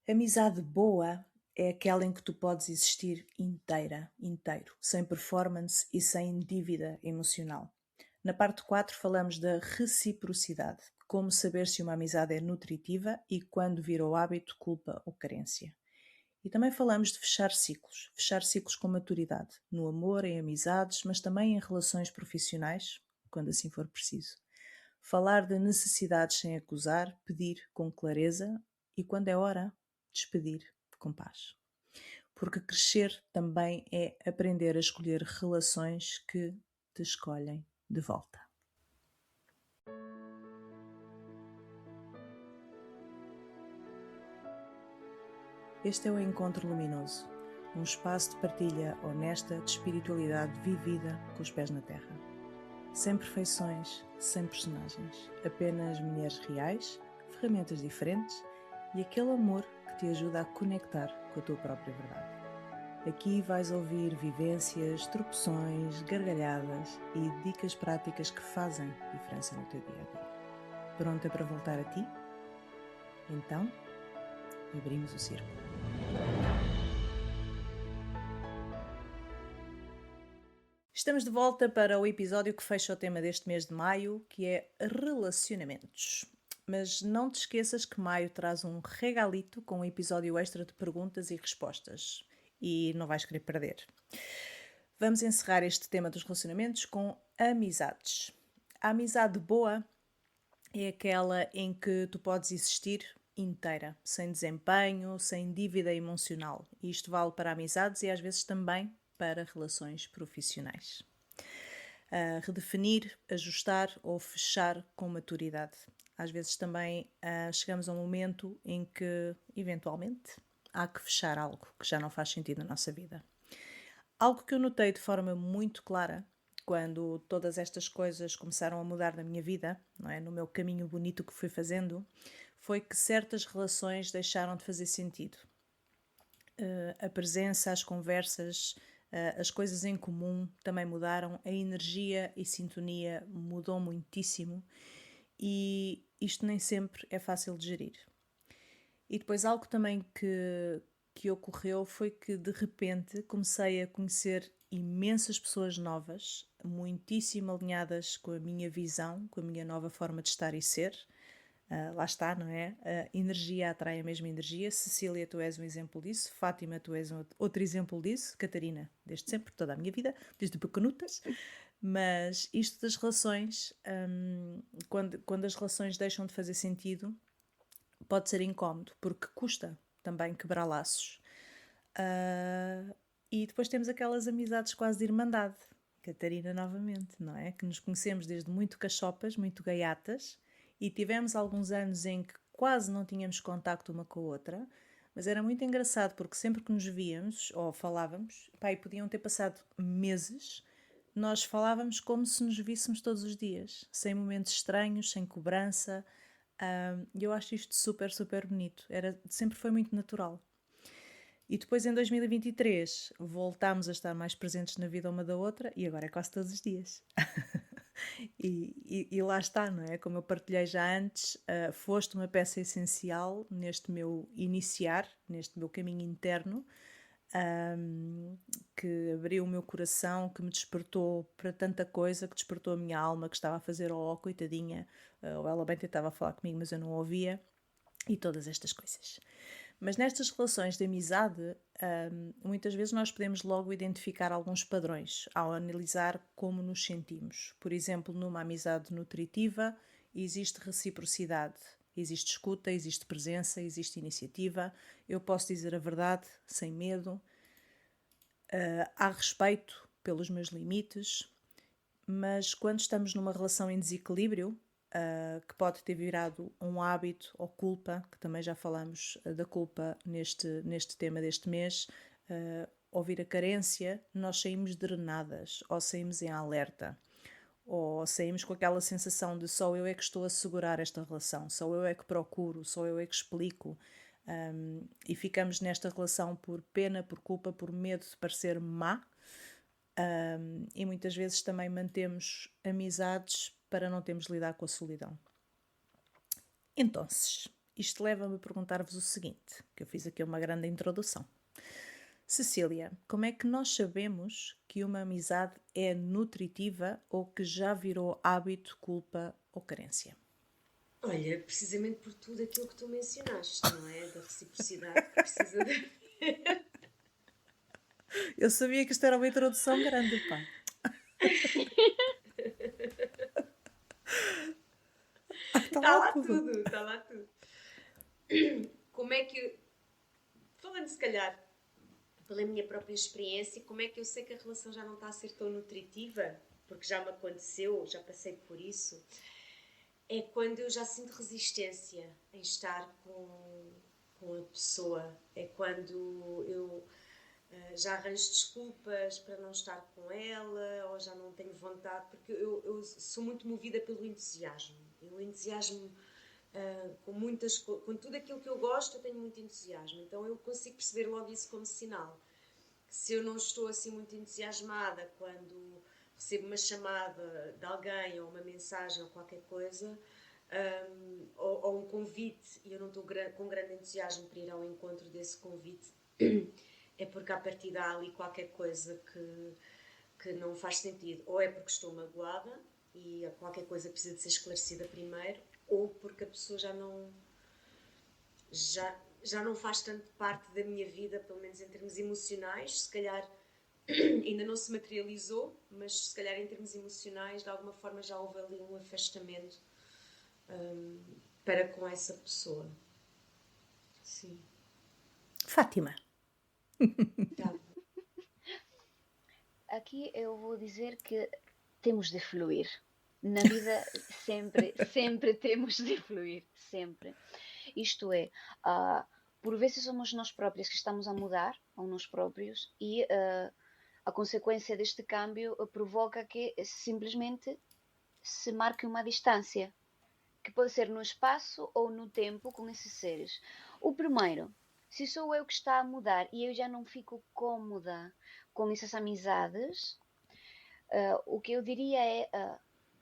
Amizade boa é aquela em que tu podes existir inteiro, sem performance e sem dívida emocional. Na parte 4 falamos da reciprocidade, como saber se uma amizade é nutritiva e quando virou hábito, culpa ou carência. E também falamos de fechar ciclos com maturidade, no amor, em amizades, mas também em relações profissionais, quando assim for preciso. Falar de necessidades sem acusar, pedir com clareza e, quando é hora, despedir com paz. Porque crescer também é aprender a escolher relações que te escolhem de volta. Este é o Encontro Luminoso, um espaço de partilha honesta de espiritualidade vivida com os pés na terra. Sem perfeições, sem personagens, apenas mulheres reais, ferramentas diferentes e aquele amor que te ajuda a conectar com a tua própria verdade. Aqui vais ouvir vivências, tropeções, gargalhadas e dicas práticas que fazem diferença no teu dia a dia. Pronta para voltar a ti? Então, abrimos o círculo. Estamos de volta para o episódio que fecha o tema deste mês de maio, que é relacionamentos. Mas não te esqueças que maio traz um regalito com um episódio extra de perguntas e respostas. E não vais querer perder. Vamos encerrar este tema dos relacionamentos com amizades. A amizade boa é aquela em que tu podes existir inteira, sem desempenho, sem dívida emocional. E isto vale para amizades e às vezes também para relações profissionais. Redefinir, ajustar ou fechar com maturidade. Às vezes também chegamos a um momento em que, eventualmente, há que fechar algo que já não faz sentido na nossa vida. Algo que eu notei de forma muito clara quando todas estas coisas começaram a mudar na minha vida, não é? No meu caminho bonito que fui fazendo, foi que certas relações deixaram de fazer sentido. A presença, as conversas, as coisas em comum também mudaram, a energia e sintonia mudou muitíssimo e isto nem sempre é fácil de gerir. E depois algo também que ocorreu foi que de repente comecei a conhecer imensas pessoas novas, muitíssimo alinhadas com a minha visão, com a minha nova forma de estar e ser. Lá está, não é? A energia atrai a mesma energia. Cecília, tu és um exemplo disso. Fátima, tu és outro exemplo disso. Catarina, desde sempre, toda a minha vida, desde pequenutas. Mas isto das relações, quando as relações deixam de fazer sentido, pode ser incómodo, porque custa também quebrar laços. E depois temos aquelas amizades quase de irmandade. Catarina novamente, não é? Que nos conhecemos desde muito cachopas, muito gaiatas, e tivemos alguns anos em que quase não tínhamos contacto uma com a outra, mas era muito engraçado porque sempre que nos víamos ou falávamos, pá, e podiam ter passado meses, nós falávamos como se nos víssemos todos os dias, sem momentos estranhos, sem cobrança. E eu acho isto super, super bonito. Sempre foi muito natural. E depois em 2023 voltámos a estar mais presentes na vida uma da outra e agora é quase todos os dias. E lá está, não é? Como eu partilhei já antes, foste uma peça essencial neste meu iniciar, neste meu caminho interno, que abriu o meu coração, que me despertou para tanta coisa, que despertou a minha alma, que estava a fazer coitadinha, ou ela bem tentava falar comigo, mas eu não ouvia, e todas estas coisas. Mas nestas relações de amizade, muitas vezes nós podemos logo identificar alguns padrões ao analisar como nos sentimos. Por exemplo, numa amizade nutritiva, existe reciprocidade, existe escuta, existe presença, existe iniciativa. Eu posso dizer a verdade sem medo, há respeito pelos meus limites, mas quando estamos numa relação em desequilíbrio, que pode ter virado um hábito ou culpa, que também já falamos da culpa neste tema deste mês, ouvir a carência, nós saímos drenadas ou saímos em alerta. Ou saímos com aquela sensação de só eu é que estou a segurar esta relação, só eu é que procuro, só eu é que explico. E ficamos nesta relação por pena, por culpa, por medo de parecer má. E muitas vezes também mantemos amizades para não termos de lidar com a solidão. Então, Isto leva-me a perguntar-vos o seguinte, que eu fiz aqui uma grande introdução. Cecília, como é que nós sabemos que uma amizade é nutritiva ou que já virou hábito, culpa ou carência? Olha, precisamente por tudo aquilo que tu mencionaste, não é? Da reciprocidade que precisa de. Eu sabia que isto era uma introdução grande, pá. Está Está lá lá tudo. tudo, está lá tudo. Como é que. Falando se calhar pela minha própria experiência, como é que eu sei que a relação já não está a ser tão nutritiva? Porque já me aconteceu, já passei por isso. É quando eu já sinto resistência em estar com a pessoa. É quando eu já arranjo desculpas para não estar com ela ou já não tenho vontade, porque eu sou muito movida pelo entusiasmo. E o entusiasmo, com tudo aquilo que eu gosto, eu tenho muito entusiasmo. Então eu consigo perceber logo isso como sinal. Que se eu não estou assim muito entusiasmada quando recebo uma chamada de alguém ou uma mensagem ou qualquer coisa, ou um convite e eu não estou com grande entusiasmo para ir ao encontro desse convite, é porque a partir há ali qualquer coisa que não faz sentido. Ou é porque estou magoada e qualquer coisa precisa de ser esclarecida primeiro, ou porque a pessoa já não faz tanto parte da minha vida, pelo menos em termos emocionais. Se calhar ainda não se materializou, mas se calhar em termos emocionais, de alguma forma já houve ali um afastamento para com essa pessoa. Sim. Fátima. Tá. Aqui eu vou dizer que temos de fluir. Na vida sempre, sempre temos de fluir, sempre. Isto é, por vezes somos nós próprios que estamos a mudar, ou nós próprios, e a consequência deste câmbio provoca que simplesmente se marque uma distância, que pode ser no espaço ou no tempo com esses seres. O primeiro, se sou eu que está a mudar e eu já não fico cómoda com essas amizades, o que eu diria é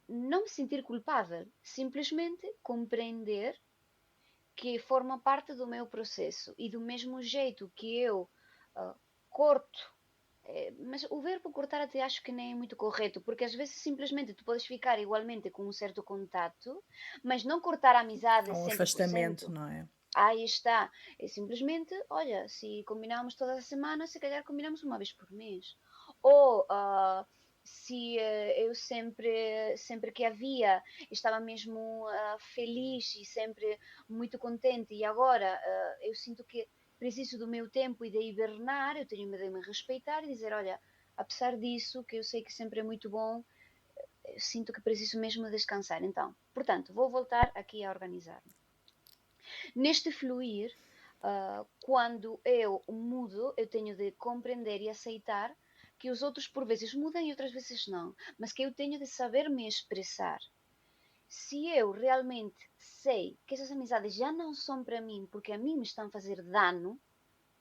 não me sentir culpável, simplesmente compreender que forma parte do meu processo e do mesmo jeito que eu corto. Mas o verbo cortar até acho que nem é muito correto, porque às vezes simplesmente tu podes ficar igualmente com um certo contato, mas não cortar a amizade Há um afastamento, 100%. não é? Aí está. É simplesmente, olha, se combinamos todas as semanas, se calhar combinamos uma vez por mês. Ou se eu sempre que havia, estava mesmo feliz e sempre muito contente, e agora eu sinto que preciso do meu tempo e de hibernar, eu tenho de me respeitar e dizer, olha, apesar disso, que eu sei que sempre é muito bom, eu sinto que preciso mesmo descansar. Então, portanto, vou voltar aqui a organizar-me. Neste fluir, quando eu mudo, eu tenho de compreender e aceitar que os outros por vezes mudam e outras vezes não, mas que eu tenho de saber me expressar. Se eu realmente sei que essas amizades já não são para mim porque a mim me estão a fazer dano,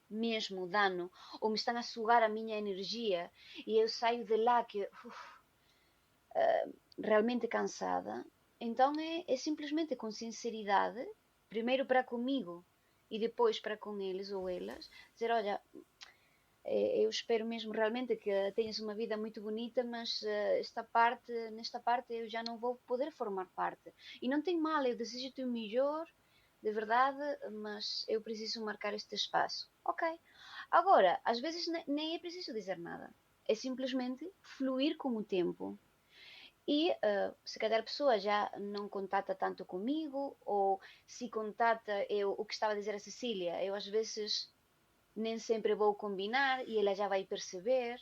mesmo dano, ou me estão a sugar a minha energia e eu saio de lá que realmente cansada, então é simplesmente com sinceridade, primeiro para comigo e depois para com eles ou elas, dizer, olha, eu espero mesmo realmente que tenhas uma vida muito bonita, mas nesta parte eu já não vou poder formar parte. E não tem mal, eu desejo-te o melhor, de verdade, mas eu preciso marcar este espaço. Ok. Agora, às vezes nem é preciso dizer nada. É simplesmente fluir com o tempo. E se calhar a pessoa já não contata tanto comigo, ou se contata, o que estava a dizer a Cecília, eu às vezes nem sempre vou combinar e ela já vai perceber.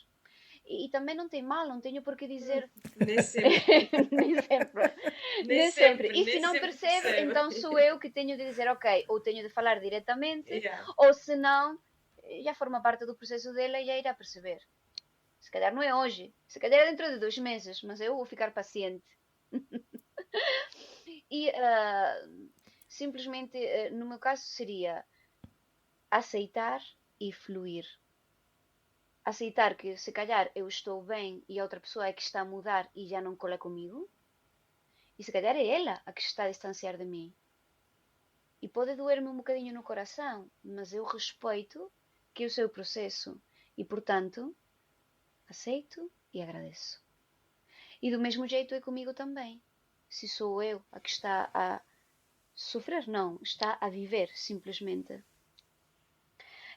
E também não tem mal, não tenho por que dizer. Nem sempre. Nem sempre. Nem Nem sempre. sempre, E se nem não sempre percebe, então percebe. sou eu que tenho de dizer ok, ou tenho de falar diretamente, Yeah. ou se não, já forma parte do processo dela e já irá perceber. Se calhar não é hoje, se calhar é dentro de 2 meses, mas eu vou ficar paciente. E simplesmente, no meu caso, seria aceitar e fluir. Aceitar que se calhar eu estou bem e a outra pessoa é que está a mudar e já não cola comigo. E se calhar é ela a que está a distanciar de mim. E pode doer-me um bocadinho no coração, mas eu respeito que é o seu processo. E, portanto, aceito e agradeço. E do mesmo jeito é comigo também. Se sou eu a que está a sofrer, não, está a viver simplesmente.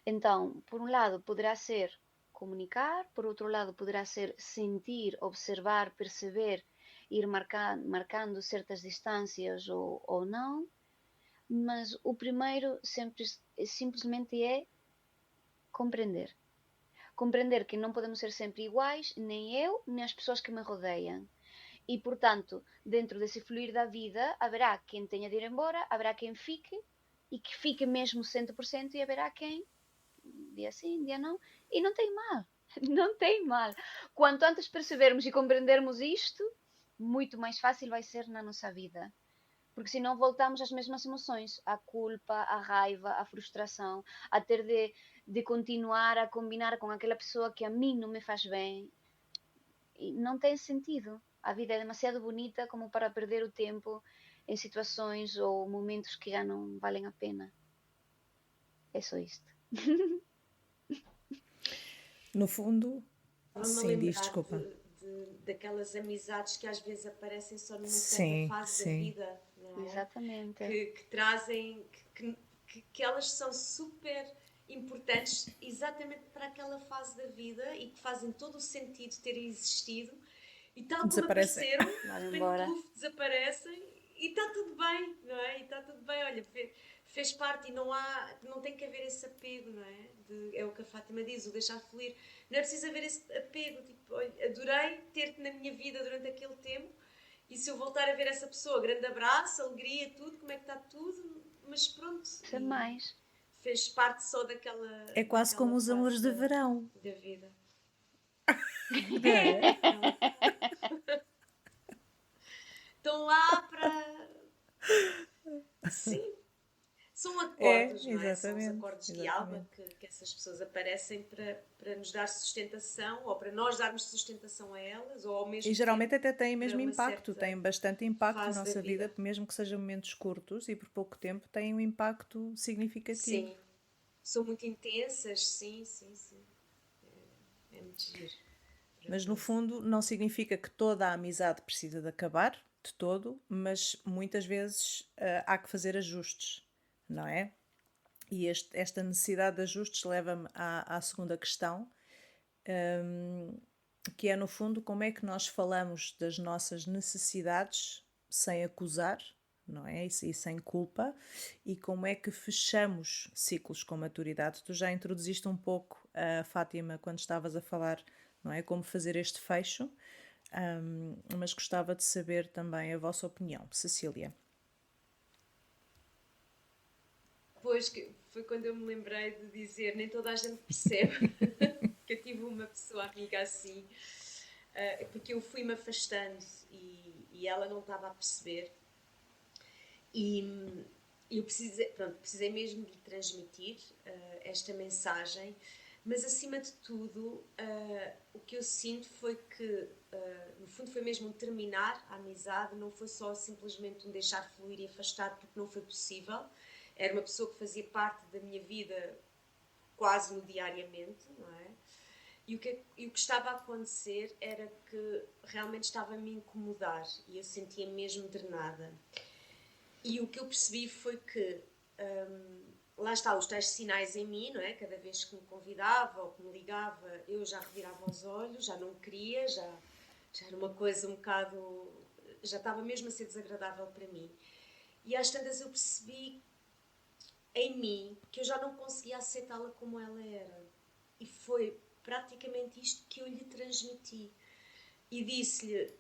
Então, por um lado, poderá ser comunicar, por outro lado, poderá ser sentir, observar, perceber, ir marcando certas distâncias ou não, mas o primeiro simplesmente é compreender. Compreender que não podemos ser sempre iguais, nem eu, nem as pessoas que me rodeiam. E, portanto, dentro desse fluir da vida, haverá quem tenha de ir embora, haverá quem fique, e que fique mesmo 100%, e haverá quem, dia sim, dia não, e não tem mal. Não tem mal. Quanto antes percebermos e compreendermos isto, muito mais fácil vai ser na nossa vida. Porque senão voltamos às mesmas emoções, à culpa, à raiva, à frustração, a ter de continuar a combinar com aquela pessoa que a mim não me faz bem. E não tem sentido. A vida é demasiado bonita como para perder o tempo em situações ou momentos que já não valem a pena. É só isto. No fundo, Estava-me a sim, diz lembrar desculpa. daquelas amizades que às vezes aparecem só numa certa Sim, fase da sim. vida, não é? Exatamente. Que trazem, que elas são super importantes exatamente para aquela fase da vida e que fazem todo o sentido terem existido e tal como Desaparecem. apareceram, de Vai repente embora. pluf, desaparecem e está tudo bem, não é? E está tudo bem, olha, fez parte e não tem que haver esse apego, não é? É o que a Fátima diz, o deixar fluir. Não é preciso haver esse apego, tipo, olha, adorei ter-te na minha vida durante aquele tempo e se eu voltar a ver essa pessoa, grande abraço, alegria, tudo, como é que está tudo, mas pronto, Sem mais. fez parte só daquela, É quase daquela como os fase amores de verão, da vida. não é? Estão lá para. Sim, são É, acordos, não é? São os exatamente, acordos de alma exatamente. que essas pessoas aparecem para nos dar sustentação ou para nós darmos sustentação a elas ou ao E mesmo tempo geralmente até têm para mesmo uma impacto, certa têm bastante impacto na fase da nossa vida, vida. mesmo que sejam momentos curtos e por pouco tempo têm um impacto significativo. Sim, são muito intensas, sim, sim, sim. É muito giro, por Mas no acaso. fundo não significa que toda a amizade precisa de acabar, de todo, mas muitas vezes há que fazer ajustes, não é? E esta necessidade de ajustes leva-me à segunda questão, que é no fundo como é que nós falamos das nossas necessidades sem acusar, não é? E sem culpa, e como é que fechamos ciclos com maturidade. Tu já introduziste um pouco a Fátima quando estavas a falar, não é? Como fazer este fecho, mas gostava de saber também a vossa opinião, Cecília. Depois que foi quando eu me lembrei de dizer nem toda a gente percebe que eu tive uma pessoa amiga assim, porque eu fui-me afastando e ela não estava a perceber e eu precisei mesmo de lhe transmitir esta mensagem, mas acima de tudo o que eu sinto foi que no fundo foi mesmo um terminar a amizade, não foi só simplesmente um deixar fluir e afastar porque não foi possível. Era uma pessoa que fazia parte da minha vida quase no diariamente, não é? E o que estava a acontecer era que realmente estava a me incomodar e eu sentia mesmo drenada. E o que eu percebi foi que lá está, os tais sinais em mim, não é? Cada vez que me convidava ou que me ligava, eu já revirava os olhos, já não queria, já era uma coisa um bocado. Já estava mesmo a ser desagradável para mim. E às tantas eu percebi em mim que eu já não conseguia aceitá-la como ela era. E foi praticamente isto que eu lhe transmiti. E disse-lhe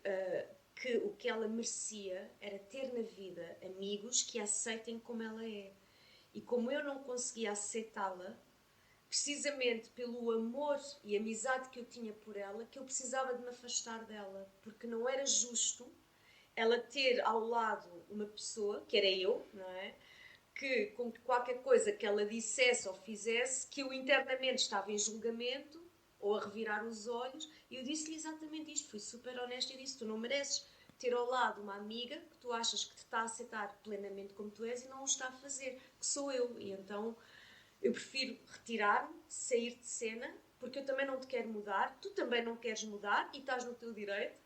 que o que ela merecia era ter na vida amigos que a aceitem como ela é. E como eu não conseguia aceitá-la, precisamente pelo amor e amizade que eu tinha por ela, que eu precisava de me afastar dela, porque não era justo ela ter ao lado uma pessoa, que era eu, não é? Que com qualquer coisa que ela dissesse ou fizesse, que eu internamente estava em julgamento ou a revirar os olhos, e eu disse-lhe exatamente isto, fui super honesta e disse, tu não mereces, ter ao lado uma amiga que tu achas que te está a aceitar plenamente como tu és e não o está a fazer, que sou eu. E então eu prefiro retirar-me, sair de cena, porque eu também não te quero mudar, tu também não queres mudar e estás no teu direito.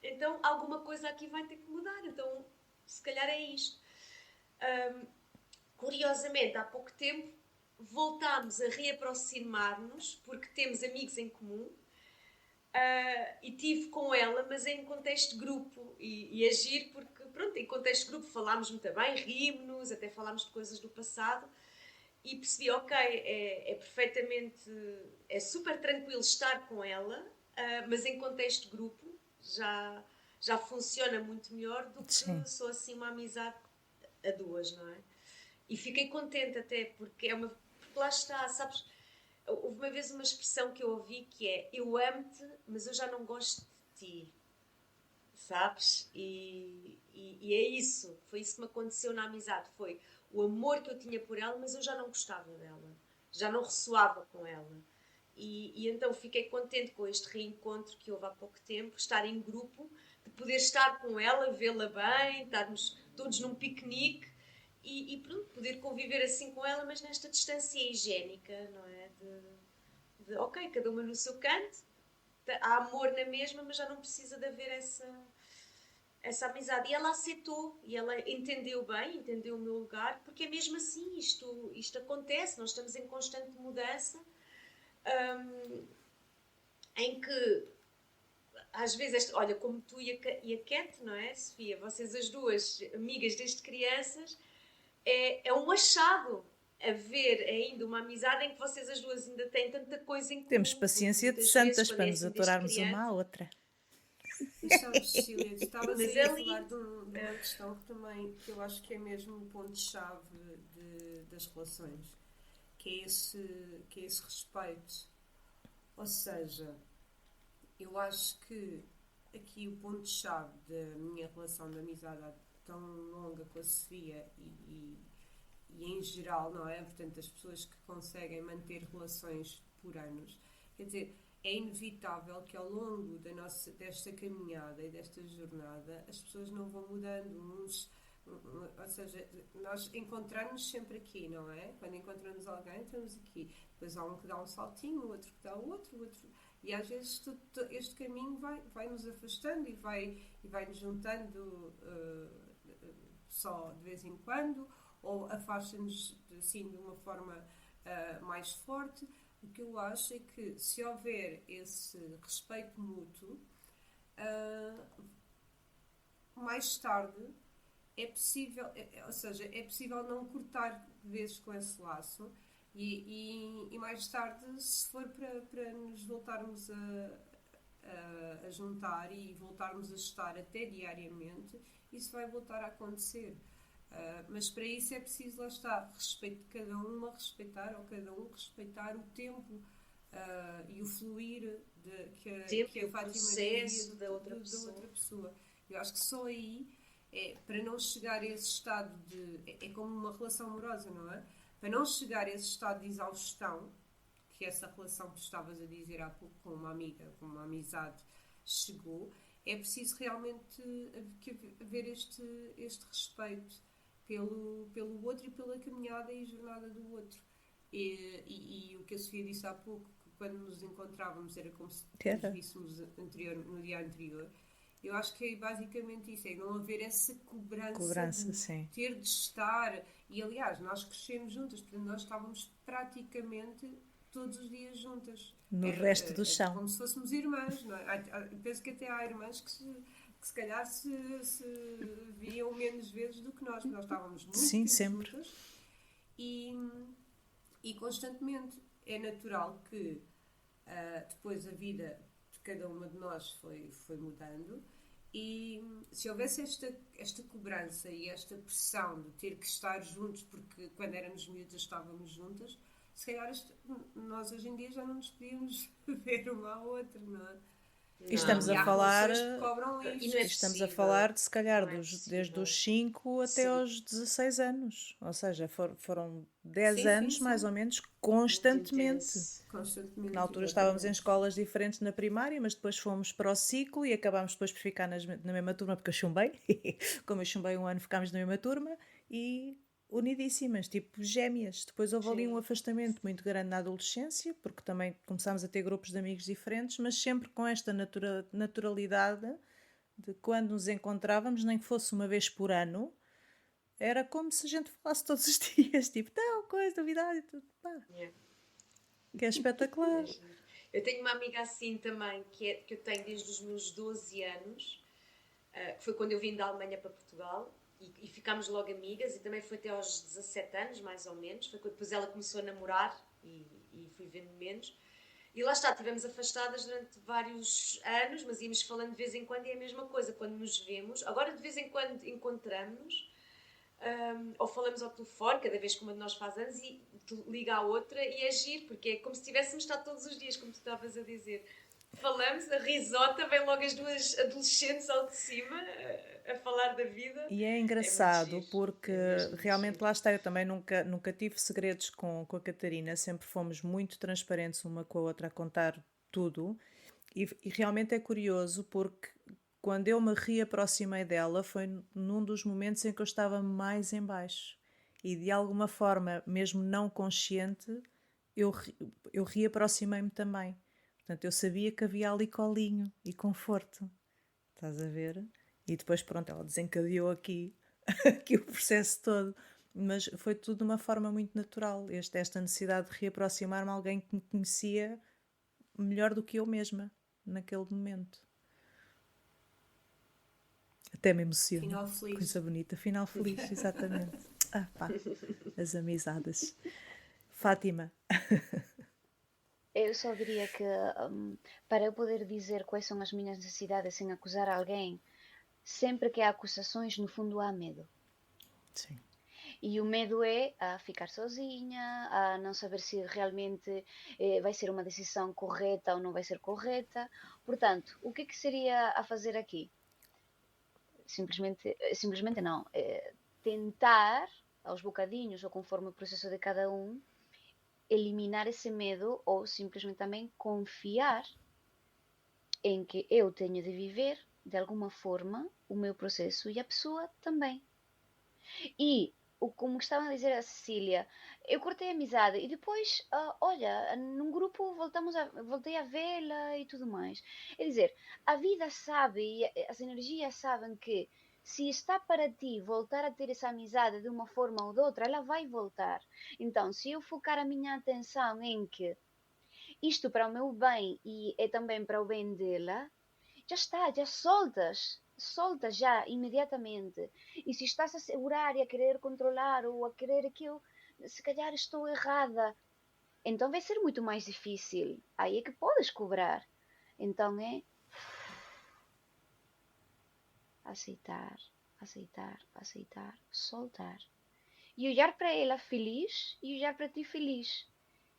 Então alguma coisa aqui vai ter que mudar. Então se calhar é isto. Curiosamente, há pouco tempo voltámos a reaproximar-nos porque temos amigos em comum. E tive com ela, mas em contexto de grupo e agir porque, pronto, em contexto de grupo falámos muito bem, rimos-nos, até falámos de coisas do passado e percebi, ok, é perfeitamente, é super tranquilo estar com ela, mas em contexto de grupo já funciona muito melhor do Sim. que só assim uma amizade a duas, não é? E fiquei contente até, porque porque lá está, sabes? Houve uma vez uma expressão que eu ouvi que é: eu amo-te, mas eu já não gosto de ti, sabes? E é isso, foi isso que me aconteceu na amizade, foi o amor que eu tinha por ela, mas eu já não gostava dela, já não ressoava com ela. E então fiquei contente com este reencontro que houve há pouco tempo, estar em grupo, de poder estar com ela, vê-la bem, estarmos todos num piquenique e pronto, poder conviver assim com ela, mas nesta distância higiênica, não é? Ok, cada uma no seu canto, há amor na mesma, mas já não precisa de haver essa amizade. E ela aceitou, e ela entendeu bem, entendeu o meu lugar, porque é mesmo assim, isto acontece, nós estamos em constante mudança, em que às vezes, olha, como tu e a Cat, não é, Sofia? Vocês as duas, amigas desde crianças, é um achado haver ainda uma amizade em que vocês as duas ainda têm tanta coisa em Temos comum, porque paciência de muitas vezes, santas quando para é nos assim desde aturarmos uma à criança, outra. Mas sabes, Cecília, tu estavas mas aí é a falar lindo. de uma questão que também, que eu acho que é mesmo o ponto-chave das relações, que é esse respeito. Ou seja, eu acho que aqui o ponto-chave da minha relação de amizade tão longa com a Sofia e em geral, não é? Portanto, as pessoas que conseguem manter relações por anos, quer dizer, é inevitável que ao longo desta caminhada e desta jornada as pessoas não vão mudando ou seja, nós encontramos sempre aqui, não é? Quando encontramos alguém, estamos aqui. Depois há um que dá um saltinho, o outro que dá o outro. E às vezes este caminho vai nos afastando e vai nos juntando só de vez em quando, ou afasta-nos assim de uma forma mais forte. O que eu acho é que se houver esse respeito mútuo, mais tarde é possível, ou seja, é possível não cortar de vezes com esse laço e mais tarde, se for para nos voltarmos a juntar e voltarmos a estar até diariamente, isso vai voltar a acontecer. Mas para isso é preciso, lá está, respeito de cada uma, respeitar, ou cada um respeitar o tempo e o fluir que a Fátima dizia da outra pessoa. Eu acho que só aí, para não chegar a esse estado é como uma relação amorosa, não é? Para não chegar a esse estado de exaustão, que essa relação que estavas a dizer há pouco com uma amiga, com uma amizade, chegou, é preciso realmente haver este respeito pelo outro e pela caminhada e jornada do outro. E o que a Sofia disse há pouco, que quando nos encontrávamos era como se nos víssemos no dia anterior. Eu acho que é basicamente isso, é não haver essa cobrança de sim. ter de estar. E aliás, nós crescemos juntas, portanto nós estávamos praticamente todos os dias juntas. No resto do chão. Como se fôssemos irmãs, não é? Penso que até há irmãs que se calhar se viam menos vezes do que nós estávamos muito Sim, tempo sempre. juntas e constantemente. É natural que depois a vida de cada uma de nós foi mudando e se houvesse esta cobrança e esta pressão de ter que estar juntos, porque quando éramos miúdas estávamos juntas, se calhar nós hoje em dia já não nos podíamos ver uma à outra, não é? E Não, estamos E a há falar, relações que cobram e isso. não é estamos a possível. falar de se calhar Não é desde possível. os 5 até Sim, aos 16 anos. Ou seja, foram 10 Sim, sim, anos mais ou sim. menos muito constantemente. intenso. Que na Constantemente, altura estávamos em exatamente. escolas diferentes na primária, mas depois fomos para o ciclo e acabámos depois por ficar na mesma turma, porque eu chumbei. Como eu chumbei um ano, ficámos na mesma turma e unidíssimas, tipo gêmeas. Depois houve ali um Sim. afastamento muito grande na adolescência, porque também começámos a ter grupos de amigos diferentes, mas sempre com esta naturalidade de quando nos encontrávamos, nem que fosse uma vez por ano, era como se a gente falasse todos os dias, tipo, tal coisa, novidade e tudo. Pá, Yeah. que é espetacular. É giro. Eu tenho uma amiga assim também, que eu tenho desde os meus 12 anos, que foi quando eu vim da Alemanha para Portugal, e ficámos logo amigas, e também foi até aos 17 anos, mais ou menos, foi quando depois ela começou a namorar, e fui vendo menos. E lá está, estivemos afastadas durante vários anos, mas íamos falando de vez em quando, e é a mesma coisa, quando nos vemos. Agora, de vez em quando, encontramos-nos, ou falamos ao telefone, cada vez que uma de nós faz anos, e liga à outra, e é giro, porque é como se tivéssemos estado todos os dias, como tu estavas a dizer. Falamos, a risota, vem logo as duas adolescentes ao de cima a falar da vida. E é É muito engraçado giro, porque é mesmo muito realmente giro. lá está, eu também nunca tive segredos com a Catarina, sempre fomos muito transparentes uma com a outra a contar tudo. E realmente é curioso porque quando eu me reaproximei dela foi num dos momentos em que eu estava mais em baixo. E de alguma forma, mesmo não consciente, eu, eu reaproximei-me também. Portanto, eu sabia que havia ali colinho e conforto. Estás a ver? E depois, pronto, ela desencadeou aqui o processo todo. Mas foi tudo de uma forma muito natural. Esta necessidade de reaproximar-me a alguém que me conhecia melhor do que eu mesma, naquele momento. Até me emociono. Final feliz. Coisa bonita. Final feliz, exatamente. Ah, pá, as amizades. Fátima. Eu só diria que para eu poder dizer quais são as minhas necessidades sem acusar alguém, sempre que há acusações, no fundo há medo. Sim. E o medo é a ficar sozinha, a não saber se realmente vai ser uma decisão correta ou não vai ser correta. Portanto, o que seria a fazer aqui? Simplesmente não. Tentar, aos bocadinhos ou conforme o processo de cada um, eliminar esse medo ou simplesmente também confiar em que eu tenho de viver de alguma forma o meu processo e a pessoa também. E como estava a dizer a Cecília, eu cortei a amizade e depois, olha, num grupo voltei a vê-la e tudo mais. É dizer, a vida sabe e as energias sabem que se está para ti voltar a ter essa amizade de uma forma ou de outra, ela vai voltar. Então, se eu focar a minha atenção em que isto para o meu bem e é também para o bem dela, já está, já solta já imediatamente. E se estás a segurar e a querer controlar ou a querer que eu, se calhar estou errada, então vai ser muito mais difícil. Aí é que podes cobrar. Então é aceitar, aceitar, aceitar, soltar. E olhar para ela feliz e olhar para ti feliz.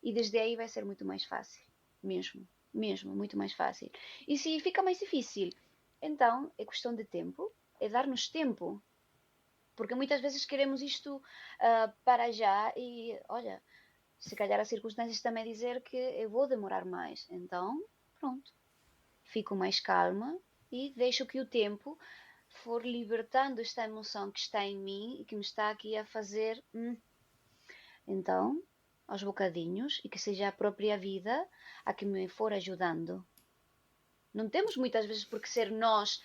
E desde aí vai ser muito mais fácil. Mesmo, mesmo, muito mais fácil. E se fica mais difícil, então é questão de tempo, é dar-nos tempo. Porque muitas vezes queremos isto para já e, olha, se calhar as circunstâncias também dizer que eu vou demorar mais. Então, pronto, fico mais calma e deixo que o tempo for libertando esta emoção que está em mim e que me está aqui a fazer. Então, aos bocadinhos, e que seja a própria vida a que me for ajudando. Não temos muitas vezes por que ser nós.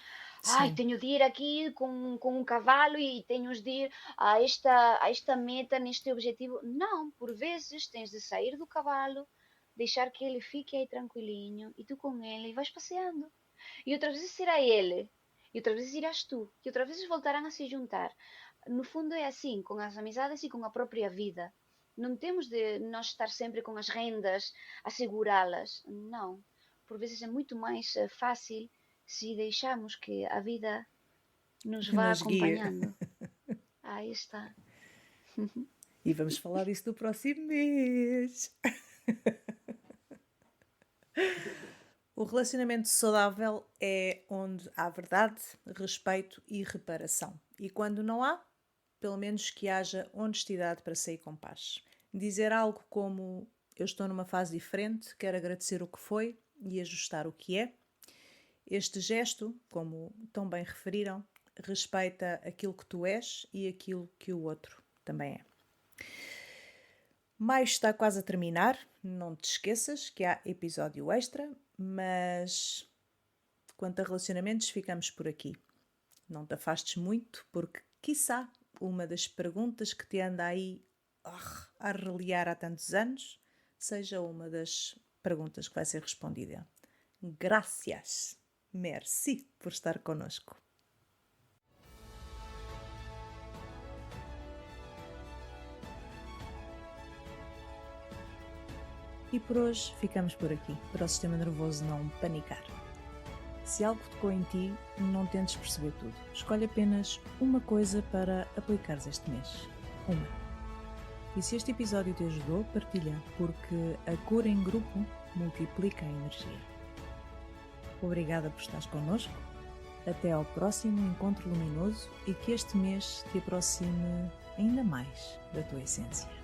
Ai, Sim. tenho de ir aqui com um cavalo e tenho de ir a esta meta, neste objetivo. Não, por vezes tens de sair do cavalo, deixar que ele fique aí tranquilinho e tu com ele e vais passeando. E outras vezes será ele, e outras vezes irás tu, e outras vezes voltarão a se juntar. No fundo é assim, com as amizades e com a própria vida. Não temos de nós estar sempre com as rendas a segurá-las. Não. Por vezes é muito mais fácil se deixarmos que a vida nos vá Nos guia. acompanhando. Aí está. E vamos falar disso no próximo mês. O relacionamento saudável é onde há verdade, respeito e reparação. E quando não há, pelo menos que haja honestidade para sair com paz. Dizer algo como: eu estou numa fase diferente, quero agradecer o que foi e ajustar o que é. Este gesto, como tão bem referiram, respeita aquilo que tu és e aquilo que o outro também é. Maio está quase a terminar, não te esqueças que há episódio extra, mas quanto a relacionamentos ficamos por aqui. Não te afastes muito, porque quiçá uma das perguntas que te anda aí a arreliar há tantos anos seja uma das perguntas que vai ser respondida. Gracias, merci por estar connosco. E por hoje ficamos por aqui, para o sistema nervoso não panicar. Se algo tocou em ti, não tentes perceber tudo. Escolhe apenas uma coisa para aplicares este mês. Uma. E se este episódio te ajudou, partilha, porque a cura em grupo multiplica a energia. Obrigada por estares connosco. Até ao próximo encontro luminoso e que este mês te aproxime ainda mais da tua essência.